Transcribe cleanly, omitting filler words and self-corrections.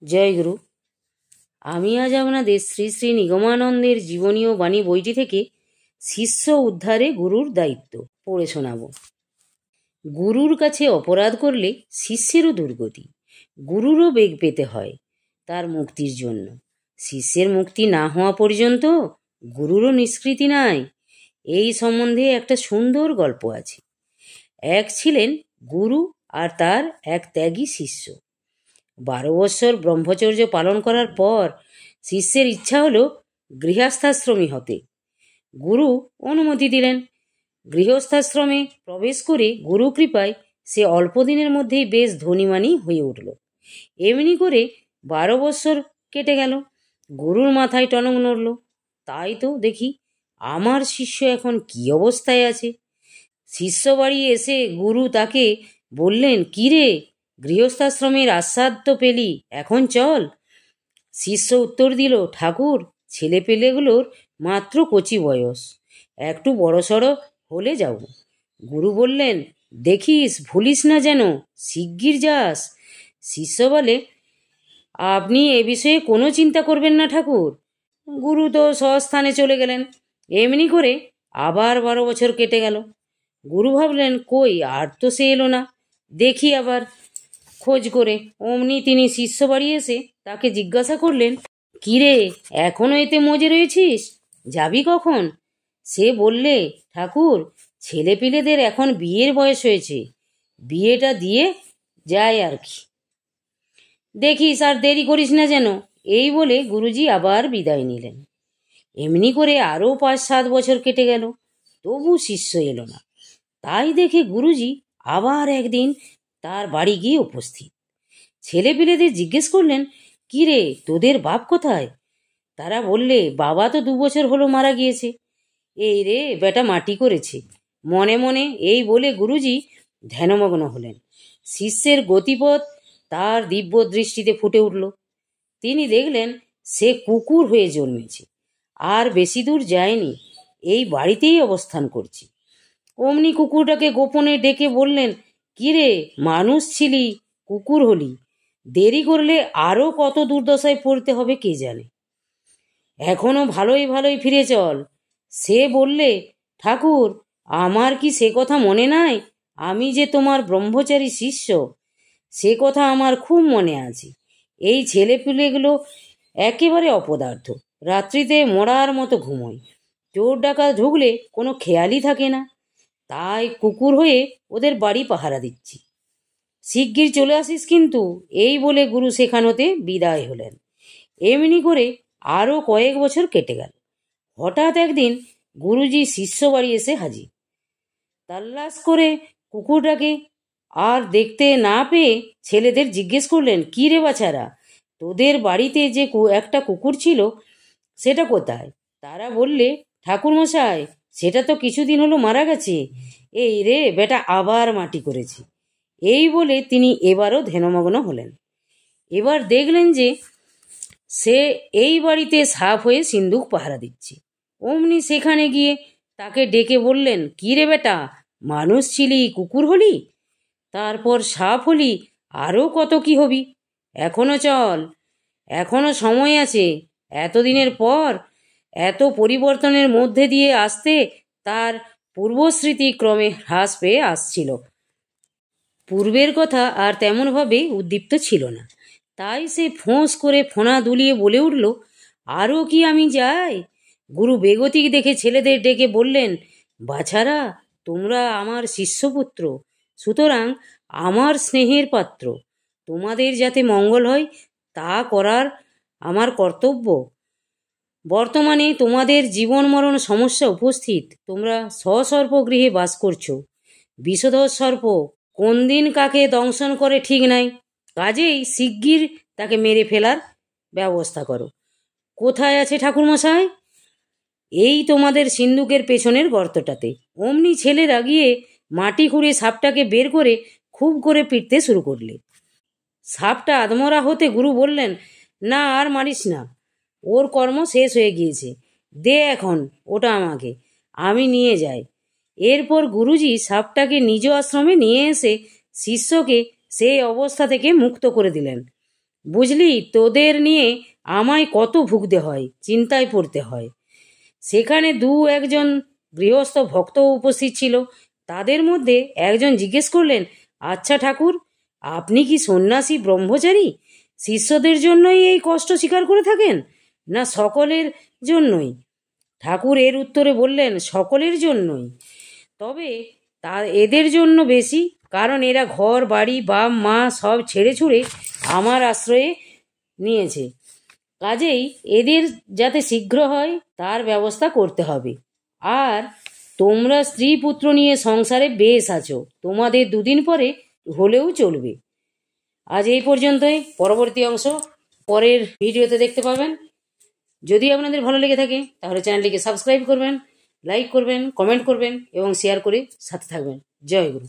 জয় গুরু। আমি আজ আপনাদের শ্রী শ্রী নিগমানন্দের জীবনী ও বাণী বইটি থেকে শিষ্য উদ্ধারে গুরুর দায়িত্ব পড়ে শোনাব। গুরুর কাছে অপরাধ করলে শিষ্যেরও দুর্গতি, গুরুরও বেগ পেতে হয় তার মুক্তির জন্য। শিষ্যের মুক্তি না হওয়া পর্যন্ত গুরুরও নিষ্কৃতি নাই। এই সম্বন্ধে একটা সুন্দর গল্প আছে। এক ছিলেন গুরু আর তার এক ত্যাগী শিষ্য। 12 বৎসর ব্রহ্মচর্য পালন করার পর শিষ্যের ইচ্ছা হলো গৃহস্থাশ্রমী হতে। গুরু অনুমতি দিলেন। গৃহস্থাশ্রমে প্রবেশ করে গুরু কৃপায় সে অল্প দিনের মধ্যেই বেশ ধনীমানী হয়ে উঠল। এমনি করে 12 বৎসর কেটে গেল। গুরুর মাথায় টনক নড়ল, তাই তো দেখি আমার শিষ্য এখন কি অবস্থায় আছে। শিষ্য বাড়ি এসে গুরু তাকে বললেন, কি রে, গৃহস্থাশ্রমের আস্বাদ তো পেলি, এখন চল। শিষ্য উত্তর দিল, ঠাকুর, ছেলে পেলেগুলোর মাত্র কচি বয়স, একটু বড়সড় হলে যাব। গুরু বললেন, দেখিস ভুলিস না যেন, শিগগির যাস। শিষ্য বলে, আপনি এ বিষয়ে কোনো চিন্তা করবেন না ঠাকুর। গুরু তো স্বস্থানে চলে গেলেন। এমনি করে আবার 12 বছর কেটে গেল। গুরু ভাবলেন, কই আর তো সে এলো না, দেখি আবার খোঁজ করে। অমনি তিনি শিষ্য বাড়ি এসে তাকে জিজ্ঞাসা করলেন, কিরে, এখনো এতে মজে রয়েছিস, যাবি কখন? সে বললে, ঠাকুর, ছেলেপিলেদের এখন বিয়ের বয়স হয়েছে, বিয়েটা দিয়ে যায় আর কি, দেখিস আর দেরি করিস না যেন। এই বলে গুরুজি আবার বিদায় নিলেন। এমনি করে আরও 5-7 বছর কেটে গেল, তবু শিষ্য এলো না। তাই দেখে গুরুজি আবার একদিন তার বাড়ি গিয়ে উপস্থিত। ছেলেপিলেদের জিজ্ঞেস করলেন, কি রে, তোদের বাপ কোথায়? তারা বললে, বাবা তো 2 বছর হলো মারা গিয়েছে। এই রে বেটা মাটি করেছে। মনে মনে এই বলে গুরুজি ধ্যানমগ্ন হলেন। শিষ্যের গতিপথ তার দিব্য দৃষ্টিতে ফুটে উঠল। তিনি দেখলেন সে কুকুর হয়ে জন্মেছে, আর বেশি দূর যায়নি, এই বাড়িতেই অবস্থান করছে। অমনি কুকুরটাকে গোপনে ডেকে বললেন, কি রে, মানুষ ছিলি, কুকুর হলি, দেরি করলে আরো কত দুর্দশায় পড়তে হবে কে জানে, এখনো ভালোই ভালোই ফিরে চল। সে বললে, ঠাকুর, আমার কি সে কথা মনে নাই, আমি যে তোমার ব্রহ্মচারী শিষ্য, সে কথা আমার খুব মনে আছে। এই ছেলেপিলেগুলো একেবারে অপদার্থ, রাত্রিতে মরার মতো ঘুমোয়, চোর ডাকাত ঢুকলে কোনো খেয়ালই থাকে না, তাই কুকুর হয়ে ওদের বাড়ি পাহারা দিচ্ছি, শিগগির চলে আসিস কিন্তু। এই বলে গুরু সেখান হতে বিদায় হলেন। এমনি করে আরও কয়েক বছর কেটে গেল। হঠাৎ একদিন গুরুজি শিষ্য বাড়ি এসে হাজির। তাল্লাশ করে কুকুরটাকে আর দেখতে না পেয়ে ছেলেদের জিজ্ঞেস করলেন, কি রে বাছারা, তোদের বাড়িতে যে একটা কুকুর ছিল, সেটা কোথায়? তারা বললে, ঠাকুরমশাই, সেটা তো কিছুদিন হলো মারা গেছে। এই রে বেটা আবার মাটি করেছে। এই বলে তিনি এবারও ধ্যানমগ্ন হলেন। এবার দেখলেন যে সে এই বাড়িতে সাপ হয়ে সিন্দুক পাহারা দিচ্ছে। অমনি সেখানে গিয়ে তাকে ডেকে বললেন, কি রে বেটা, মানুষ ছিলি, কুকুর হলি, তারপর সাপ হলি, আরও কত কি হবি, এখনো চল, এখনো সময় আছে। এতদিনের পর এত পরিবর্তনের মধ্যে দিয়ে আসতে তার পূর্বস্মৃতি ক্রমে হ্রাস পেয়ে আসছিল। পূর্বের কথা আর তেমনভাবে উদ্দীপ্ত ছিল না। তাই সে ফোঁস করে ফোঁনা দুলিয়ে বলে উঠল, আরও কি আমি যাই? গুরু বেগতিক দেখে ছেলেদের ডেকে বললেন, বাছারা, তোমরা আমার শিষ্যপুত্র, সুতরাং আমার স্নেহের পাত্র, তোমাদের যাতে মঙ্গল হয় তা করার আমার কর্তব্য। বর্তমানে তোমাদের জীবন মরণ সমস্যা উপস্থিত, তোমরা সসর্প গৃহে বাস করছো। বিষধর সর্প কোন দিন কাকে দংশন করে ঠিক নাই, কাজেই শিগগির তাকে মেরে ফেলার ব্যবস্থা করো। কোথায় আছে ঠাকুরমশাই? এই তোমাদের সিন্দুকের পেছনের গর্তটাতে। অমনি ছেলেরা গিয়ে মাটি খুঁড়ে সাপটাকে বের করে খুব করে পিটতে শুরু করলে। সাপটা আধমরা হতে গুরু বললেন, না আর মারিস না, ওর কর্ম শেষ হয়ে গিয়েছে, দে এখন ওটা আমাকে, আমি নিয়ে যাই। এরপর গুরুজি সাপটাকে নিজ আশ্রমে নিয়ে এসে শিষ্যকে সেই অবস্থা থেকে মুক্ত করে দিলেন। বুঝলি, তোদের নিয়ে আমায় কত ভুগতে হয়, চিন্তায় পড়তে হয়। সেখানে একজন গৃহস্থ ভক্তও উপস্থিত ছিল। তাদের মধ্যে একজন জিজ্ঞেস করলেন, আচ্ছা ঠাকুর, আপনি কি সন্ন্যাসী ব্রহ্মচারী? শিষ্যদের জন্যই এই কষ্ট স্বীকার করে থাকেন, না সকলের জন্যই? ঠাকুর এর উত্তরে বললেন, সকলের জন্যই। তবে এদের জন্য বেশি, কারণ এরা ঘর বাড়ি বাপ মা সব ছেড়ে ছুড়ে আমার আশ্রয়ে নিয়েছে। কাজেই এদের যাতে শীঘ্র হয় তার ব্যবস্থা করতে হবে। আর তোমরা স্ত্রী পুত্র নিয়ে সংসারে বেশ আছো, তোমাদের 2 দিন পরে হলেও চলবে। আজ এই পর্যন্তই। পরবর্তী অংশ পরের ভিডিওতে দেখতে পাবেন। যদি আপনাদের ভালো লেগে থাকে তাহলে চ্যানেলটিকে সাবস্ক্রাইব করবেন, লাইক করবেন, কমেন্ট করবেন এবং শেয়ার করে সাথে থাকবেন। জয় গুরু।